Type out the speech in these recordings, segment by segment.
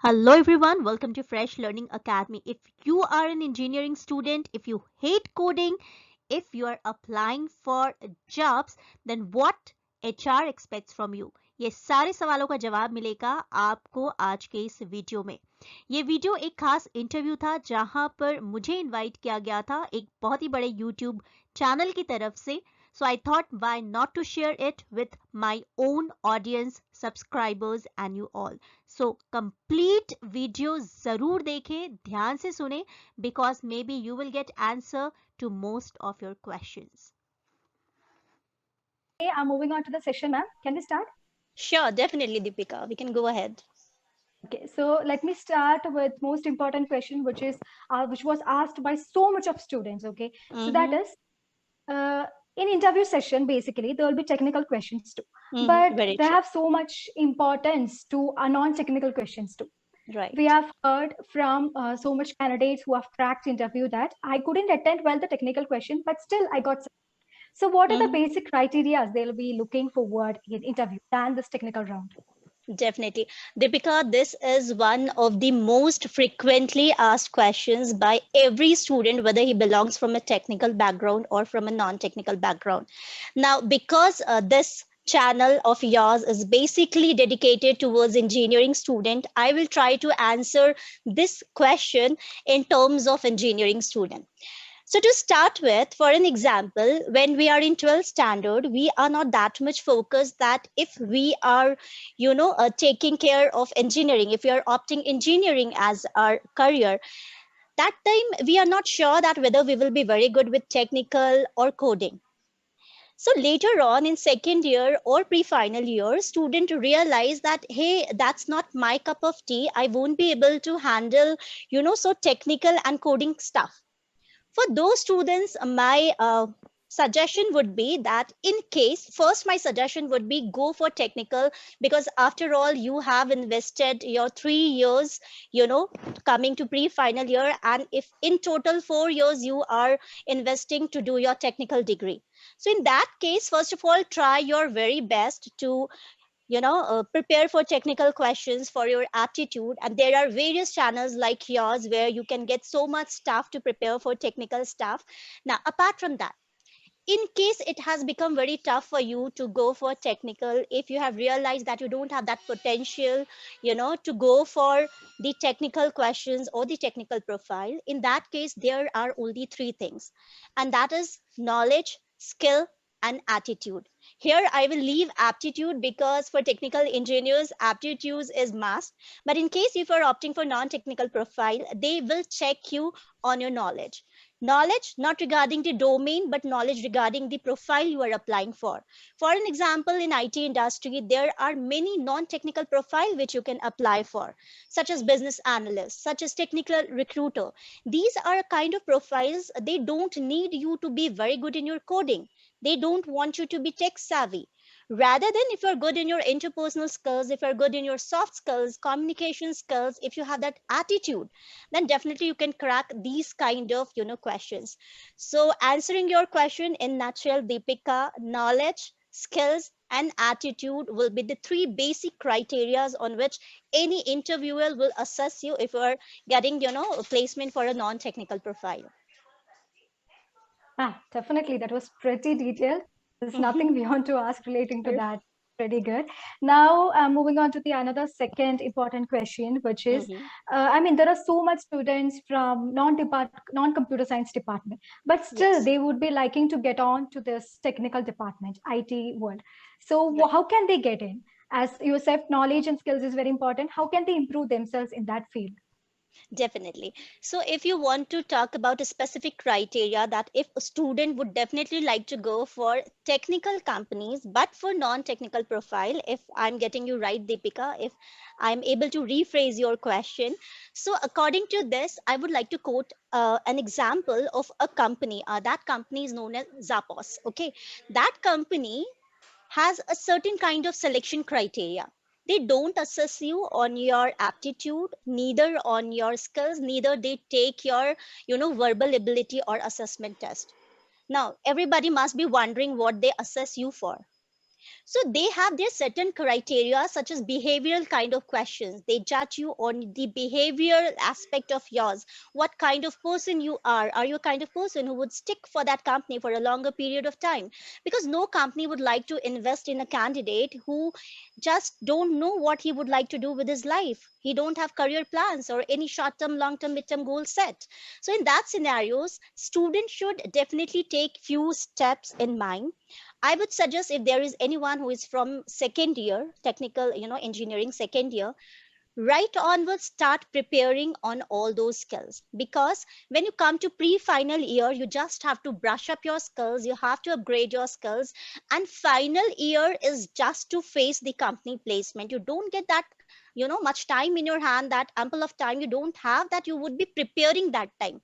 Hello everyone, welcome to Fresh Learning Academy. If you are an engineering student, if you hate coding, if you are applying for jobs, then what HR expects from you? ये सारे सवालों का जवाब मिलेगा आपको आज के इस वीडियो में। ये वीडियो एक खास इंटरव्यू था जहां पर मुझे इनवाइट किया गया था एक बहुत ही बड़े YouTube चैनल की तरफ से। So I thought why not to share it with my own audience, subscribers and you all. So complete video जरूर देखें, ध्यान से सुने because maybe you will get answer to most of your questions. Okay, I'm moving on to the session, ma'am. Can we start? Sure, definitely, Deepika. We can go ahead. Okay, so let me start with most important question, which was asked by so much of students. Okay, so that is in interview session, basically there will be technical questions too, but Very they true. have so much importance to non-technical questions too. Right. We have heard from so much candidates who have cracked interview that I couldn't attend well the technical question, but still I got. So what are the basic criteria they'll be looking forward in interview than this technical round? Definitely. Deepika, this is one of the most frequently asked questions by every student, whether he belongs from a technical background or from a non-technical background. Now, because this channel of yours is basically dedicated towards engineering student, I will try to answer this question in terms of engineering student. So to start with, for an example, when we are in 12th standard, we are not that much focused that if we are, taking care of engineering, if we are opting engineering as our career, that time we are not sure that whether we will be very good with technical or coding. So later on in second year or pre-final year, student realize that, hey, that's not my cup of tea. I won't be able to handle, so technical and coding stuff. For those students, my suggestion would be that in case, first my suggestion would be go for technical, because after all you have invested your 3 years, coming to pre-final year, and if in total 4 years you are investing to do your technical degree. So in that case, first of all, try your very best to prepare for technical questions for your aptitude, and there are various channels like yours where you can get so much stuff to prepare for technical stuff. Now apart from that, in case it has become very tough for you to go for technical, if you have realized that you don't have that potential, to go for the technical questions or the technical profile, in that case there are only three things, and that is knowledge, skill and attitude. Here I will leave aptitude because for technical engineers aptitude is must, but in case if you are opting for non-technical profile, they will check you on your knowledge. Knowledge not regarding the domain, but knowledge regarding the profile you are applying for. For an example, in IT industry, there are many non-technical profile which you can apply for, such as business analyst, such as technical recruiter. These are kind of profiles, they don't need you to be very good in your coding. They don't want you to be tech savvy. Rather than if you're good in your interpersonal skills, if you're good in your soft skills, communication skills, if you have that attitude, then definitely you can crack these kind of questions. So answering your question in nutshell, Deepika, knowledge, skills and attitude will be the three basic criterias on which any interviewer will assess you if you are getting a placement for a non-technical profile. Definitely, that was pretty detailed. There's nothing beyond to ask relating to that. Pretty good. Now, moving on to the another second important question, which is, there are so much students from non-computer science department, but still Yes. they would be liking to get on to this technical department, IT world. So Right. how can they get in? As you said, knowledge and skills is very important. How can they improve themselves in that field? Definitely. So if you want to talk about a specific criteria that if a student would definitely like to go for technical companies, but for non-technical profile, if I'm getting you right, Deepika, if I'm able to rephrase your question. So according to this, I would like to quote an example of a company. That company is known as Zappos. Okay. That company has a certain kind of selection criteria. They don't assess you on your aptitude, neither on your skills, neither they take your verbal ability or assessment test. Now everybody must be wondering what they assess you for. So they have their certain criteria, such as behavioral kind of questions. They judge you on the behavioral aspect of yours. What kind of person you are? Are you a kind of person who would stick for that company for a longer period of time? Because no company would like to invest in a candidate who just don't know what he would like to do with his life. He don't have career plans or any short-term, long-term, mid-term goal set. So in that scenarios, students should definitely take few steps in mind. I would suggest, if there is anyone who is from second year, technical, engineering second year, right onwards start preparing on all those skills, because when you come to pre-final year, you just have to brush up your skills, you have to upgrade your skills, and final year is just to face the company placement. You don't get that much time in your hand, that ample of time you don't have, that you would be preparing that time.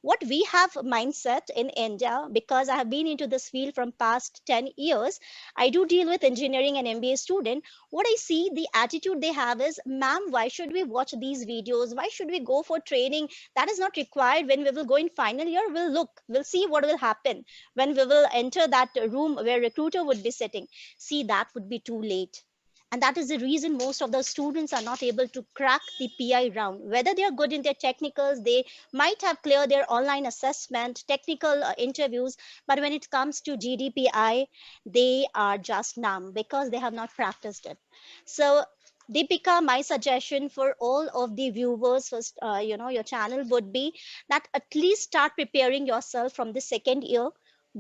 What we have mindset in India, because I have been into this field from past 10 years, I do deal with engineering and MBA student. What I see, the attitude they have is, ma'am, why should we watch these videos? Why should we go for training? That is not required. When we will go in final year, we'll see what will happen. When we will enter that room where recruiter would be sitting, see, that would be too late. And that is the reason most of the students are not able to crack the PI round. Whether they are good in their technicals, they might have cleared their online assessment, technical interviews, but when it comes to GDPI, they are just numb because they have not practiced it. So, Deepika, my suggestion for all of the viewers, first, your channel would be that at least start preparing yourself from the second year.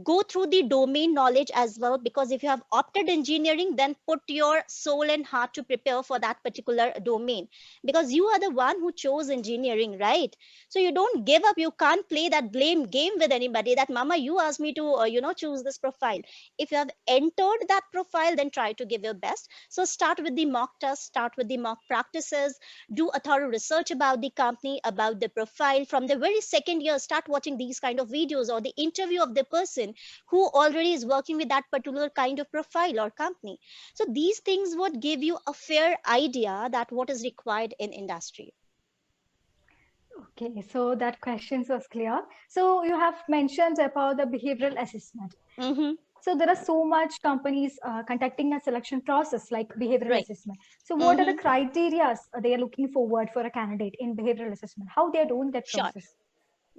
Go through the domain knowledge as well, because if you have opted engineering, then put your soul and heart to prepare for that particular domain, because you are the one who chose engineering, right? So you don't give up. You can't play that blame game with anybody, that mama, you asked me to choose this profile. If you have entered that profile, then try to give your best. So start with the mock test, start with the mock practices, do a thorough research about the company, about the profile. From the very second year, start watching these kind of videos or the interview of the person who already is working with that particular kind of profile or company. So these things would give you a fair idea that what is required in industry. Okay, so that questions was clear. So you have mentioned about the behavioral assessment. Mm-hmm. So there are so much companies conducting a selection process like behavioral Right. assessment. So what are the Mm-hmm. criteria they are looking forward for a candidate in behavioral assessment? How they are doing that Sure. process?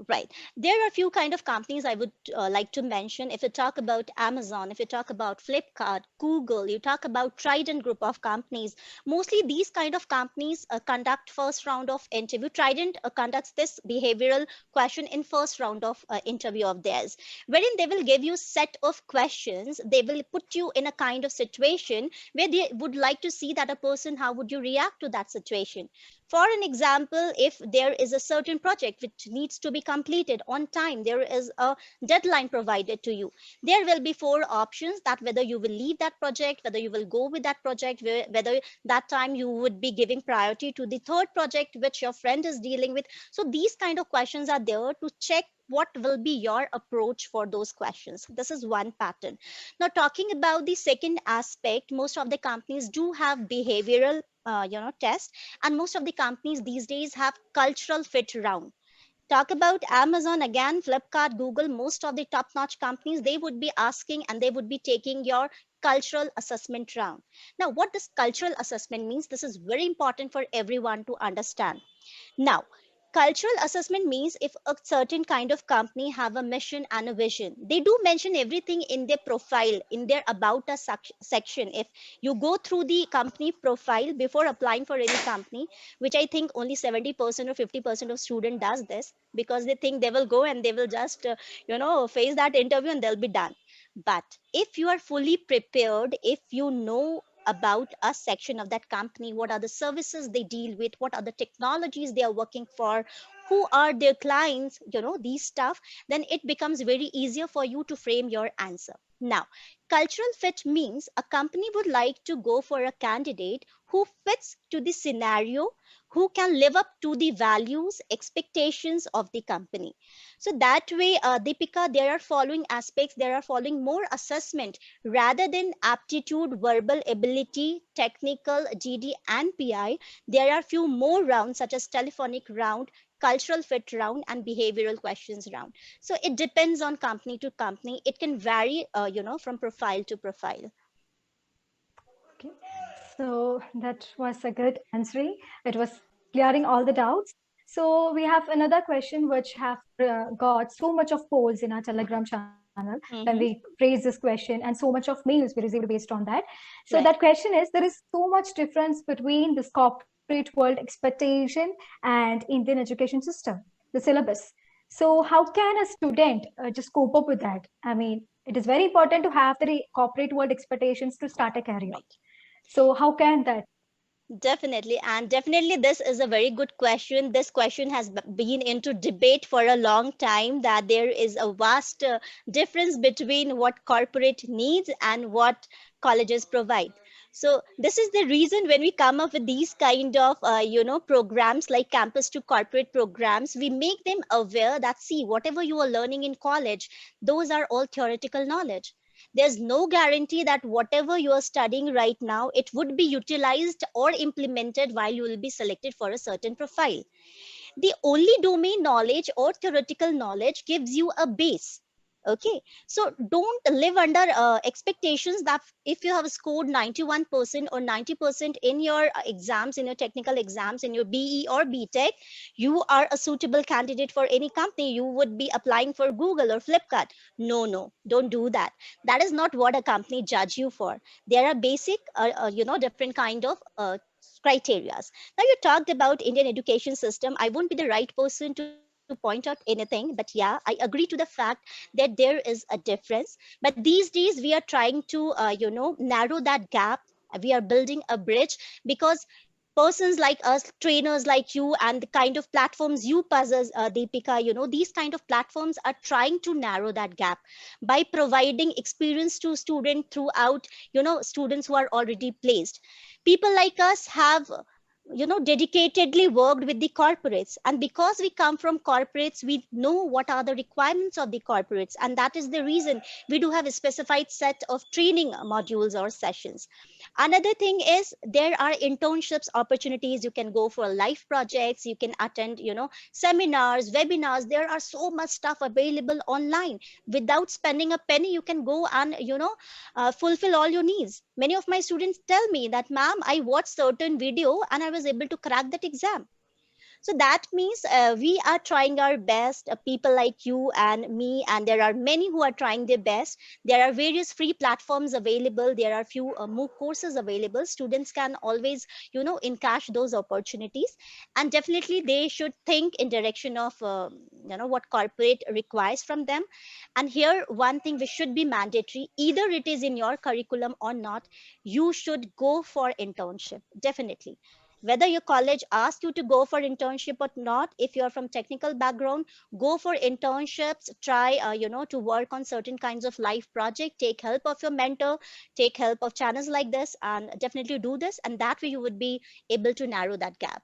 Right. There are a few kind of companies I would like to mention. If you talk about Amazon, if you talk about Flipkart, Google, you talk about Trident group of companies. Mostly these kind of companies conduct first round of interview. Trident conducts this behavioral question in first round of interview of theirs, wherein they will give you set of questions. They will put you in a kind of situation where they would like to see that a person, how would you react to that situation. For an example, if there is a certain project which needs to be completed on time, there is a deadline provided to you. There will be four options, that whether you will leave that project, whether you will go with that project, whether that time you would be giving priority to the third project which your friend is dealing with. So these kind of questions are there to check what will be your approach for those questions. This is one pattern. Now, talking about the second aspect, most of the companies do have behavioral tests, and most of the companies these days have cultural fit round. Talk about Amazon again, Flipkart, Google, most of the top notch companies, they would be asking and they would be taking your cultural assessment round. Now, what this cultural assessment means, this is very important for everyone to understand. Now, cultural assessment means if a certain kind of company have a mission and a vision, they do mention everything in their profile, in their about us section. If you go through the company profile before applying for any company, which I think only 70% or 50% of student does this, because they think they will go and they will just face that interview and they'll be done. But if you are fully prepared, if you know about a section of that company, what are the services they deal with, what are the technologies they are working for, who are their clients, these stuff, then it becomes very easier for you to frame your answer. Now, cultural fit means a company would like to go for a candidate who fits to the scenario, who can live up to the values, expectations of the company. So that way, Deepika, there are following aspects, there are following more assessment rather than aptitude, verbal ability, technical, GD, and PI. There are few more rounds such as telephonic round, cultural fit round, and behavioral questions round. So it depends on company to company. It can vary, from profile to profile. So that was a good answering. It was clearing all the doubts. So we have another question which have got so much of polls in our Telegram channel when we Mm-hmm. raise this question, and so much of mails we received based on that. So that Right. question is, there is so much difference between this corporate world expectation and Indian education system, the syllabus. So how can a student just cope up with that? I mean, it is very important to have the corporate world expectations to start a career. Right. So how can that? Definitely, and definitely, this is a very good question. This question has been into debate for a long time, that there is a vast difference between what corporate needs and what colleges provide. So this is the reason when we come up with these kind of programs like campus to corporate programs, we make them aware that, see, whatever you are learning in college, those are all theoretical knowledge. There's no guarantee that whatever you are studying right now, it would be utilized or implemented while you will be selected for a certain profile. The only domain knowledge or theoretical knowledge gives you a base. Okay, so don't live under expectations that if you have scored 91% or 90% in your exams, in your technical exams, in your BE or BTech, you are a suitable candidate for any company. You would be applying for Google or Flipkart. No, no, don't do that. That is not what a company judge you for. There are basic, different kind of criterias. Now, you talked about Indian education system. I won't be the right person to point out anything, but yeah, I agree to the fact that there is a difference. But these days, we are trying to, narrow that gap. We are building a bridge because persons like us, trainers like you, and the kind of platforms you possess, Deepika, these kind of platforms are trying to narrow that gap by providing experience to students throughout, students who are already placed. People like us have dedicatedly worked with the corporates, and because we come from corporates, we know what are the requirements of the corporates, and that is the reason we do have a specified set of training modules or sessions. Another thing is there are internships opportunities. You can go for live projects, you can attend seminars, webinars. There are so much stuff available online. Without spending a penny, you can go and fulfill all your needs. Many of my students tell me that, ma'am, I watched certain video and I was able to crack that exam. So that means we are trying our best, people like you and me, and there are many who are trying their best. There are various free platforms available. There are few MOOC courses available. Students can always, encash those opportunities. And definitely they should think in direction of, what corporate requires from them. And here, one thing which should be mandatory, either it is in your curriculum or not, you should go for internship, definitely. Whether your college asks you to go for internship or not, if you're from technical background, go for internships. Try to work on certain kinds of life project. Take help of your mentor, take help of channels like this, and definitely do this, and that way you would be able to narrow that gap.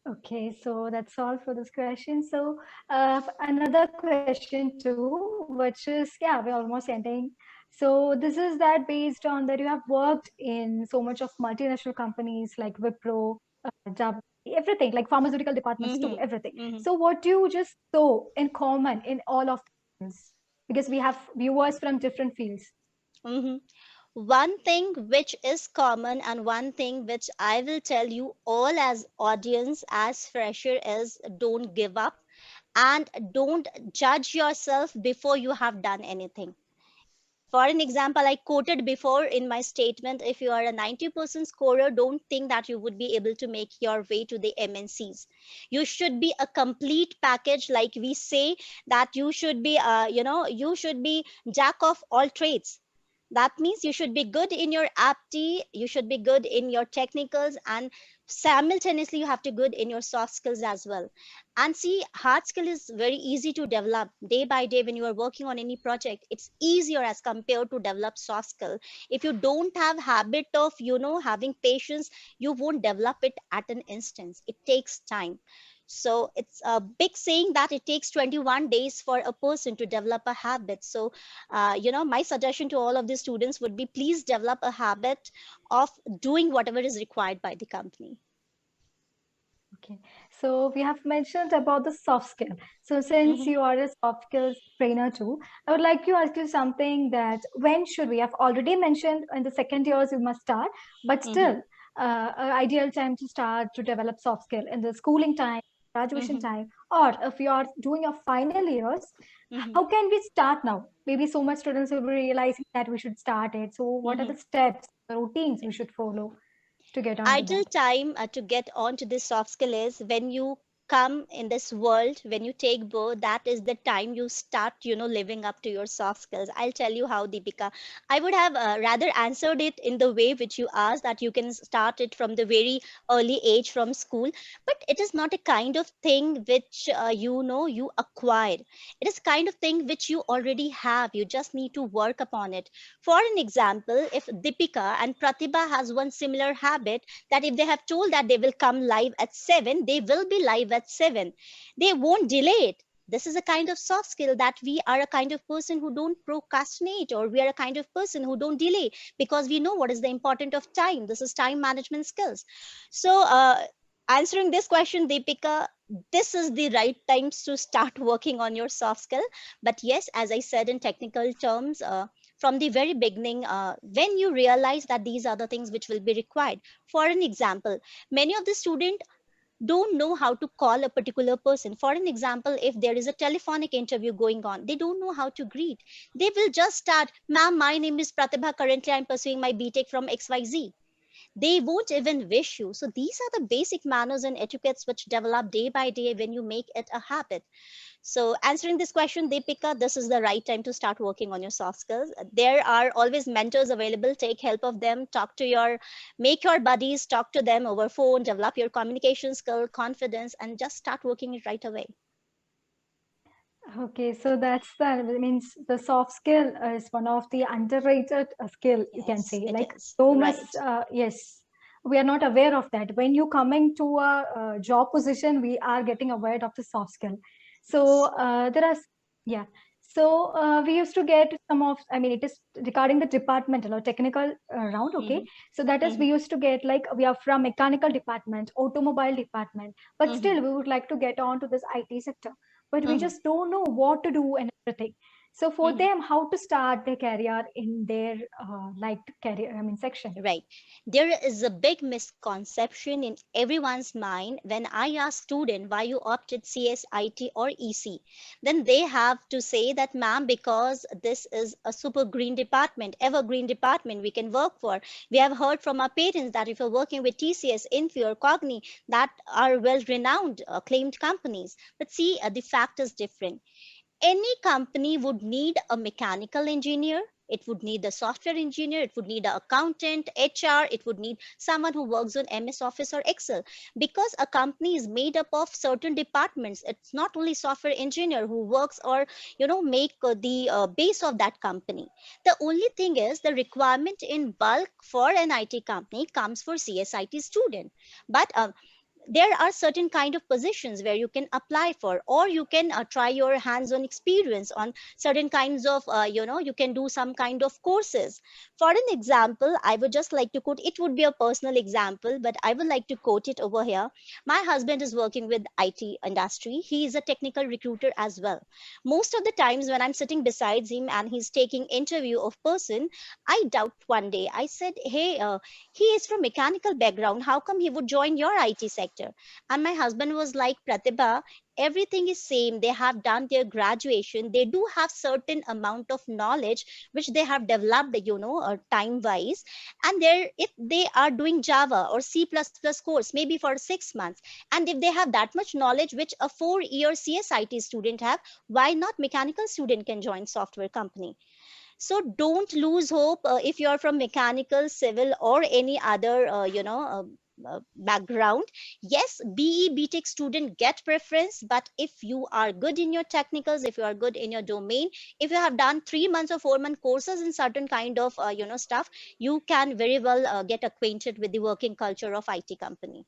Okay, so that's all for this question. So another question too, which is, yeah, we're almost ending. So this is that based on that you have worked in so much of multinational companies like Wipro, Jab, everything, like pharmaceutical departments too, Mm-hmm. everything. Mm-hmm. So what do you just saw in common in all of things? Because we have viewers from different fields. Mm-hmm. One thing which is common and one thing which I will tell you all as audience, as fresher, is don't give up and don't judge yourself before you have done anything. For an example, I quoted before in my statement, if you are a 90% scorer, don't think that you would be able to make your way to the MNCs. You should be a complete package, like we say, that you should be, you should be jack of all trades. That means you should be good in your apti, you should be good in your technicals, and simultaneously you have to good in your soft skills as well. And see, hard skill is very easy to develop day by day. When you are working on any project, it's easier as compared to develop soft skill. If you don't have habit of having patience, you won't develop it at an instance. It takes time. So it's a big saying that it takes 21 days for a person to develop a habit. So my suggestion to all of the students would be, please develop a habit of doing whatever is required by the company. Okay, so we have mentioned about the soft skill. So since Mm-hmm, you are a soft skills trainer too, I would like to ask you something that when should we have already mentioned in the second years you must start, but mm-hmm, still, ideal time to start to develop soft skill in the schooling time, graduation mm-hmm, time, or if you are doing your final years, mm-hmm, how can we start now? Maybe so much students will be realizing that we should start it. So what are mm-hmm. the steps, the routines we should follow to get on to Ideal that? time to get onto this soft skill is when you come in this world, when you take birth. That is the time you start, living up to your soft skills. I'll tell you how, Deepika. I would have rather answered it in the way which you asked, that you can start it from the very early age from school. But it is not a kind of thing which you acquired. It is kind of thing which you already have. You just need to work upon it. For an example, if Deepika and Pratibha has one similar habit, that if they have told that they will come live at 7, they will be live at 7. They won't delay it. This is a kind of soft skill, that we are a kind of person who don't procrastinate, or we are a kind of person who don't delay, because we know what is the important of time. This is time management skills. So answering this question, Deepika, this is the right times to start working on your soft skill. But yes, as I said in technical terms, from the very beginning, when you realize that these are the things which will be required. For an example, many of the students don't know how to call a particular person. For an example, if there is a telephonic interview going on, they don't know how to greet. They will just start, "Ma'am, my name is Pratibha. Currently, I'm pursuing my BTech from XYZ." They won't even wish you. So these are the basic manners and etiquettes which develop day by day when you make it a habit. So, answering this question, Deepika, this is the right time to start working on your soft skills. There are always mentors available. Take help of them. Make your buddies, talk to them over phone, develop your communication skill, confidence, and just start working it right away. Okay, so that's that means the soft skill is one of the underrated skill you can Yes, say. it Like is. so much, Right. yes, we are not aware of that. When you coming to a job position, we are getting aware of the soft skill. So Yes. there are, yeah. So we used to get some of, I mean, it is regarding the departmental or technical round. Okay, Mm-hmm. so that is we Mm-hmm. used to get like we are from mechanical department, automobile department, but Mm-hmm. still we would like to get on to this IT sector, but we Mm-hmm. just don't know what to do and everything. So for Mm-hmm. them, how to start their career in their liked career, I mean, section. Right. There is a big misconception in everyone's mind when I ask student why you opted CS, IT or EC. Then they have to say that, "Ma'am, because this is a super green department, evergreen department we can work for. We have heard from our parents that if you're working with TCS, Infi or Cogni, that are well renowned, acclaimed companies." But see, the fact is different. Any company would need a mechanical engineer, it would need a software engineer, it would need an accountant, HR, it would need someone who works on MS Office or Excel, because a company is made up of certain departments. It's not only software engineer who works or make the base of that company. The only thing is the requirement in bulk for an IT company comes for CSIT student. But there are certain kind of positions where you can apply for, or you can try your hands on experience on certain kinds of you can do some kind of courses. For an example, I would just like to quote, it would be a personal example, but I would like to quote it over here. My husband is working with IT industry. He is a technical recruiter as well. Most of the times when I'm sitting beside him and he's taking interview of person, I doubt one day. I said, "Hey, he is from mechanical background, how come he would join your IT sector?" And my husband was like, "Pratibha, everything is same. They have done their graduation, they do have certain amount of knowledge which they have developed, time wise, and there if they are doing Java or C++ course maybe for 6 months, and if they have that much knowledge which a 4-year CSIT student have, why not mechanical student can join software company?" So don't lose hope if you're from mechanical, civil, or any other background. Yes, BE BTech student get preference, but if you are good in your technicals, if you are good in your domain, if you have done 3 months or 4 month courses in certain kind of stuff, you can very well get acquainted with the working culture of IT company.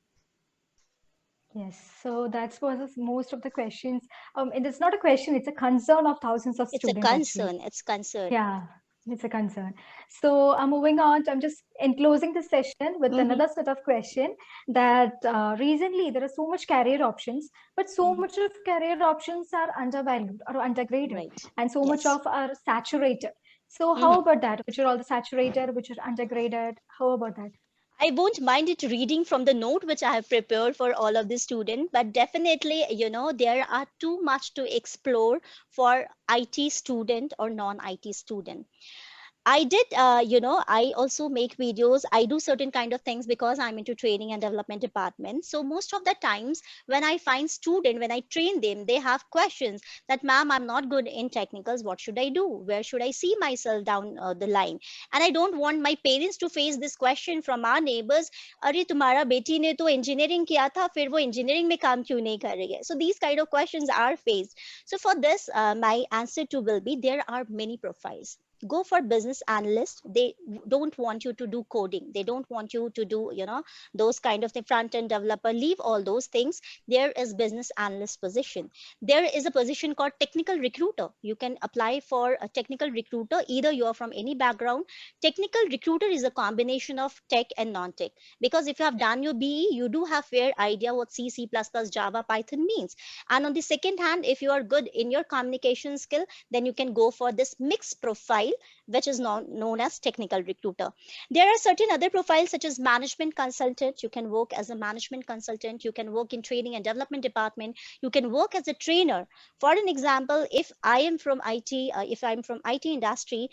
Yes, so that's was most of the questions. And it's not a question; it's a concern of thousands of It's a students actually. concern. It's concern. Yeah. It's a concern. So I'm moving on. I'm just enclosing the session with another set of question that recently there are so much career options, but so much of career options are undervalued or undergraded, Right. and so much Yes. of are saturated. So how about that? Which are all the saturated, which are undergraded? How about that? I won't mind it reading from the note which I have prepared for all of the students, but definitely, there are too much to explore for IT student or non-IT student. I did, I also make videos. I do certain kind of things because I'm into training and development department. So most of the times when I find student, when I train them, they have questions that, ma'am, I'm not good in technicals. What should I do? Where should I see myself down the line? And I don't want my parents to face this question from our neighbors. अरे तुम्हारा बेटी ने तो engineering किया था, फिर वो engineering में काम क्यों नहीं कर रही है? So these kind of questions are faced. So for this, my answer to will be there are many profiles. Go for business analyst. They don't want you to do coding. They don't want you to do those kind of the front end developer. Leave all those things. There is business analyst position. There is a position called technical recruiter. You can apply for a technical recruiter. Either you are from any background. Technical recruiter is a combination of tech and non-tech, because if you have done your BE, you do have fair idea what C++, Java, Python means. And on the second hand, if you are good in your communication skill, then you can go for this mixed profile, which is known as technical recruiter. There are certain other profiles such as management consultant. You can work as a management consultant. You can work in training and development department. You can work as a trainer. For an example, if I am from IT, if I'm from IT industry,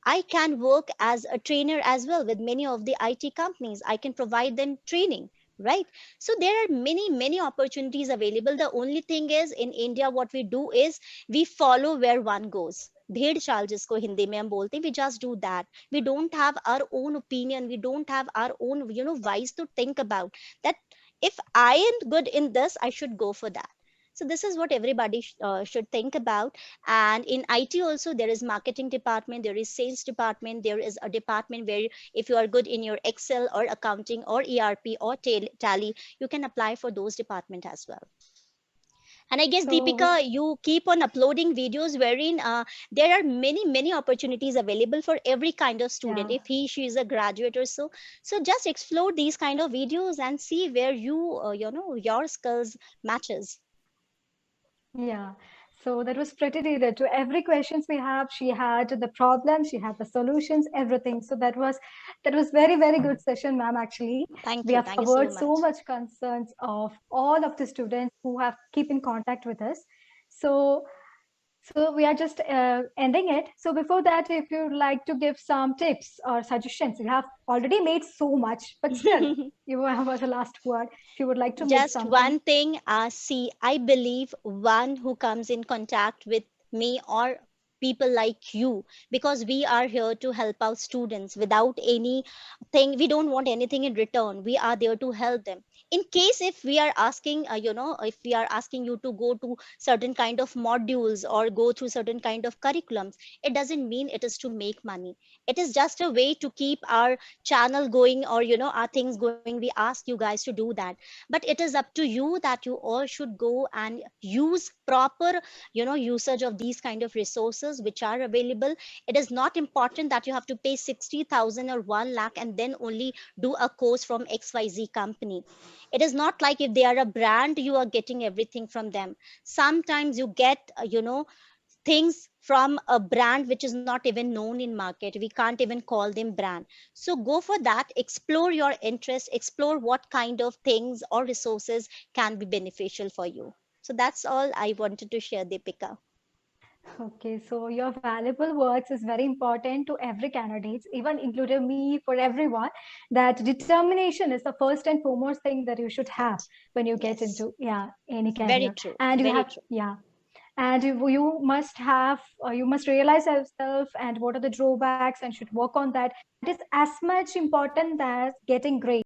I can work as a trainer as well with many of the IT companies. I can provide them training, right? So there are many opportunities available. The only thing is, in India, what we do is we follow where one goes. भेड़ चाल जिसको हिंदी में हम बोलते हैं, we just do that. We don't have our own opinion. We don't have our own, wise to think about that. If I am good in this, I should go for that. So this is what everybody should think about. And in IT also, there is marketing department, there is sales department, there is a department where if you are good in your Excel or accounting or ERP or Tally, you can apply for those department as well. And I guess, So Deepika, you keep on uploading videos wherein there are many opportunities available for every kind of student. yeah. If she is a graduate or so, so just explore these kind of videos and see where your skills matches. Yeah. So that was pretty detailed. To every questions we have, she had the problems, she had the solutions, everything. So that was very, very good session, ma'am. Actually, we have Thank you so covered so much. much concerns of all of the students who have keep in contact with us. So so we are just ending it. So before that, if you'd like to give some tips or suggestions, you have already made so much, but still, you have the last word. If you would like to make Just something. one thing, see, I believe one who comes in contact with me or people like you, because we are here to help out students without anything. We don't want anything in return. We are there to help them. In case if we are asking, if we are asking you to go to certain kind of modules or go through certain kind of curriculums, it doesn't mean it is to make money. It is just a way to keep our channel going, or our things going. We ask you guys to do that, but it is up to you that you all should go and use proper usage of these kind of resources which are available. It is not important that you have to pay 60,000 or 1 lakh and then only do a course from XYZ company. It is not like if they are a brand you are getting everything from them. Sometimes you get things from a brand which is not even known in market. We can't even call them brand. So go for that, explore your interest, explore what kind of things or resources can be beneficial for you. So that's all I wanted to share, Deepika. Okay, so your valuable words is very important to every candidate, even including me, for everyone, that determination is the first and foremost thing that you should have Right. when you get Yes. into, yeah, any Very career. true. And you Very have, true. yeah, and you must have, you must realize yourself and what are the drawbacks and should work on that. It is as much important as getting grades.